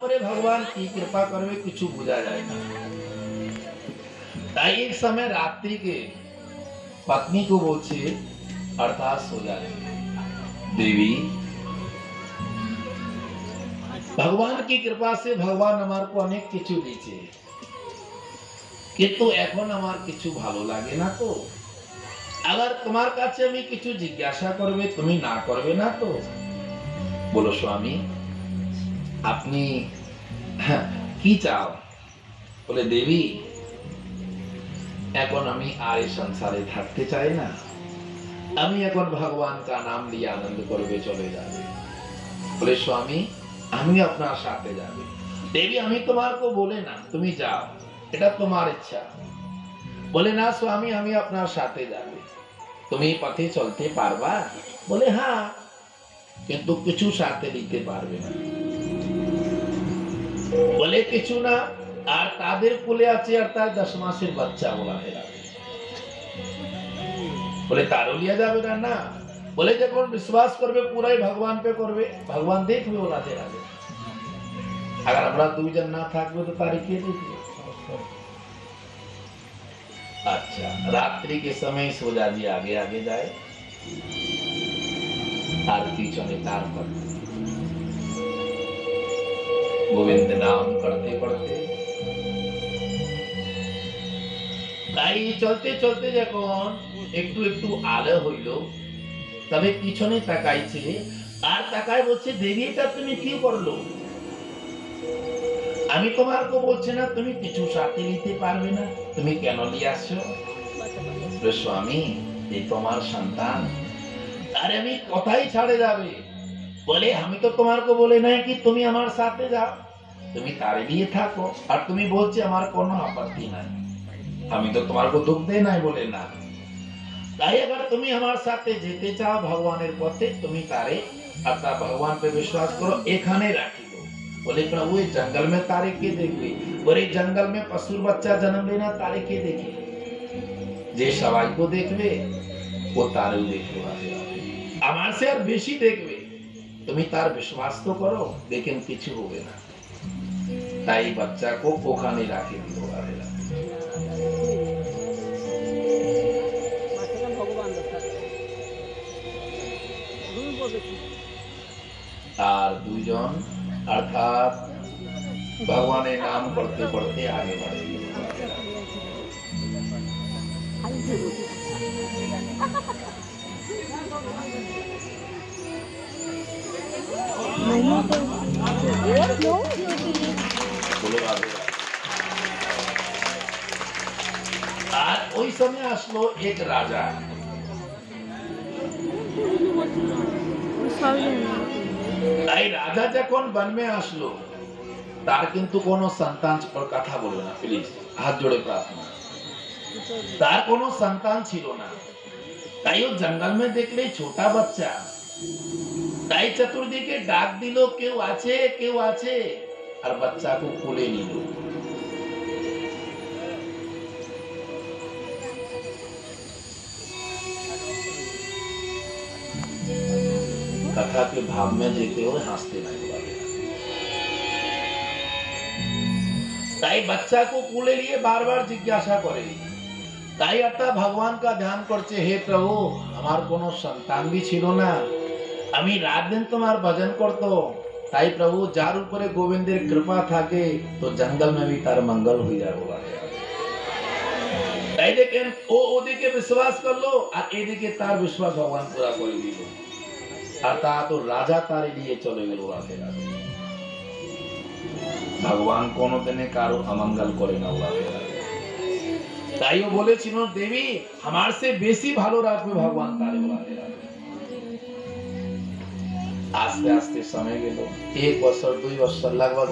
अरे भगवान की कृपा करवे कुछ बुझा जाएगा। ताई एक समय रात्रि के पत्नी को बोलছে अर्थात सो जाने देवी भगवान की कृपा से भगवान हमार को अनेक किछु दीचे কিন্তু এখন আমার কিছু ভালো লাগে না তো আবার তোমার কাছে আমি কিছু জিজ্ঞাসা করবে তুমি না করবে না তো বলো স্বামী আপনি কি চাও বলে দেবী এখন আমি আর এই সংসারে থাকতে চাই না আমি এখন ভগবান का नाम लिए आनंद করবে চলে যাবে বলে স্বামী আমি আপনার সাথে যাব দেবী আমি তোমার को बोले না তুমি যাও এটা তোমার ইচ্ছা বলে না স্বামী আমি আপনার সাথে যাব তুমি পথে চলতে পারবা বলে হ্যাঁ কিন্তু কিছু সাথে দিতে পারবে না বলে কিছু না আর তাদের কোলে আছে আর তার 10 মাসের বাচ্চা বলা है বলে তারও লিয়া যাবে না না বলে যখন বিশ্বাস করবে পুরাই ভগবান पे করবে ভগবান দেখবে ওলাদের আগে अगर আমরা দুইজন না থাকবে তো তারে কে দেখবে अच्छा रात्रि के समय सोजा जी आगे आगे जाए आरती चले तार पर गोविंद नाम करते पढ़ते তাই চলতে চলতে যখন একটু একটু আলো হইল তবে পিছনে তাকাইছে আর তাকায় বলছে দেবী এটা তুমি কি করলো আমি তোমাকে বলছি না তুমি কিছু সাথে নিতে পারবে না তুমি কেন নিয়ে আসছো স্বামী এই তোমার সন্তান আরে আমি কথাই ছাড়ে যাবে বলে আমি তো তোমাকে বলে নাই কি তুমি আমার সাথে যাও তুমি তারে নিয়ে থাকো আর তুমি বলছো আমার কোনো আপত্তি নাই আমি তো তোমাকে দুঃখ দেই নাই বলে না তাই अगर তুমি আমার সাথে যেতে চাও ভগবানের পথে তুমি তারে অর্থাৎ ভগবান पे विश्वास करो এখানে রাখি बोले प्रभु ये जंगल में तारे के देखबे बोले जंगल में पशु बच्चा जन्म लेना तारे के देखे जे सवाई को देखबे वो तारे देखबे আমার से আর বেশি দেখবে তুমি তার বিশ্বাস তো করো लेकिन কিছু হবে না তাই বাচ্চা को ওখানে রাখে দিল আরেলা আর দুইজন अर्थात भगवान ने नाम पढ़ते पढ़ते आगे बढ़े আর ওই সময় আসলো এক রাজা তাই রাজা যখন বন में আসলো তার কিন্তু কোনো সন্তান পর কথা বলবে না প্লিজ হাত জোড়ে প্রার্থনা তার কোনো সন্তান ছিল না তাই ও জঙ্গল में দেখলে ছোটা বাচ্চা তাই চতুর্দিকে ডাক দিল কেউ আছে আর বাচ্চা को কোলে নিল कथा के भाव में देखते हुए हंसते नहीं वाले ताई बच्चा को कूले लिए बार-बार जिज्ञासा करे ताई अता भगवान का ध्यान करते हे प्रभु हमार कोनो संतान भी छिलो ना আমি রাত দিন তোমার ভজন করতো তাই প্রভু যার উপরে গোবিন্দের কৃপা থাকে তো জঙ্গল में भी তার মঙ্গল হয়ে যায় বলা তাই দেখেন ও ওদিকে বিশ্বাস করলো আর এদিকে তার বিশ্বাস ভগবান পুরা করে দিল अर्थात तो राजा तारे लिए चले गए राधे राधे भगवान कोनो दिने कारो अमंगल करे ना राधे राधे ताई वो बोले चिनो देवी हमार से बेसी भालो राखबे भगवान तारे राधे राधे आस्ते आस्ते समय गेलो 1 বছর 2 বছর लगभग